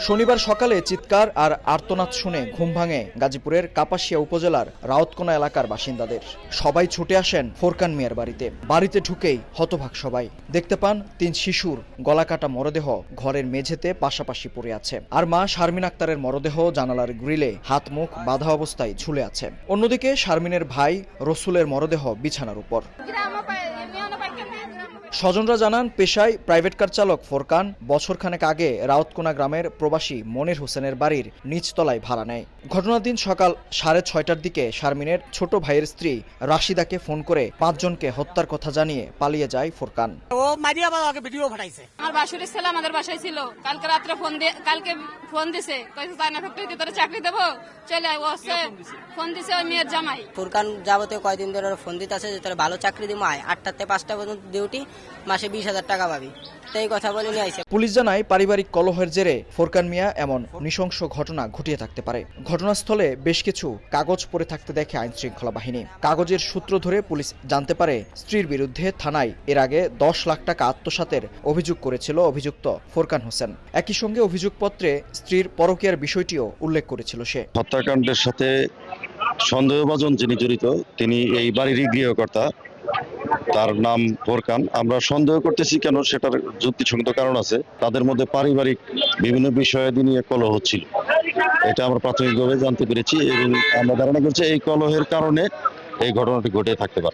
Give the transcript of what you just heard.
শনিবার সকালে চিৎকার আর আর্তনাদ শুনে ঘুম ভাঙে গাজীপুরের কাপাসিয়া উপজেলার রাউতকোনা এলাকার বাসিন্দাদের। সবাই ছুটে আসেন ফোরকান মিয়ার বাড়িতে। বাড়িতে ঢুকেই হতবাক সবাই। দেখতে পান ৩ শিশুর গলাকাটা মরদেহ ঘরের মেঝেতে পাশাপাশি পড়ে আছে, আর মা শারমিন আক্তারের মরদেহ জানালার গ্রিলে হাত মুখ বাঁধা অবস্থায় ঝুলে আছে। অন্যদিকে শারমিনের ভাই রসুলের মরদেহ বিছানার উপর। স্বজনরা জানান, পেশায় প্রাইভেট কার চালক ফোরকান বছরখানেক আগে রাউতকোনা গ্রামের প্রবাসী মনির হোসেনের বাড়ির নিচতলায় ভাড়া নেয়। ঘটনার দিন সকাল 6:30টার দিকে শারমিনের ছোট ভাইয়ের স্ত্রী রাশিদাকে ফোন করে 5 জনকে হত্যার কথা জানিয়ে পালিয়ে যায় ফোরকান। ও মারিয়া বাবা আগে ভিডিও পাঠাইছে। আমার বাসুরের ছেলে আমাদের বাসায় ছিল, কালকে রাত্রে ফোন দিছে, কইছে চায়না ফ্যাক্টরিতে তোরে চাকরি দেবো, চলে আয়। ও ফোন দিছে ওই মেয়ের জামাই। ফুরকান যাবতীয় কয়দিন ধরে ফোন দিতেছে যে তোর ভালো চাকরি দিব, আয় 8টা থেকে 5টা পর্যন্ত ডিউটি, মাসে 20,000 টাকা পাবি। তো এই কথা বলে নিয়ে আইছে। পুলিশ জানায়, পারিবারিক কলহের জেরে ফোরকান মিয়া এমন নৃশংস ঘটনা ঘটিয়ে থাকতে পারে। ঘটনাস্থলে বেশ কিছু কাগজ পড়ে থাকতে দেখে আইন শৃঙ্খলা বাহিনী। কাগজের সূত্র ধরে পুলিশ জানতে পারে, স্ত্রীর বিরুদ্ধে থানায় এর আগে 10 লাখ টাকা আত্মসাতের অভিযোগ করেছিল অভিযুক্ত ফোরকান হোসেন। একই সঙ্গে অভিযোগপত্রে স্ত্রীর পরকীয়ার বিষয়টিও উল্লেখ করেছিল সে। হত্যাকাণ্ডের সাথে সন্দেহভাজন যিনি জড়িত, তিনি এই বাড়িরই গৃহকর্তা, তার নাম ফোরকান। আমরা সন্দেহ করতেছি কেন, সেটার যুক্তিসঙ্গত কারণ আছে। তাদের মধ্যে পারিবারিক বিভিন্ন বিষয়াদি নিয়ে কলহ হচ্ছিল, এটা আমরা প্রাথমিকভাবে জানতে পেরেছি এবং আমরা ধারণা করছি এই কলহের কারণে এই ঘটনাটি ঘটে থাকতে পারে।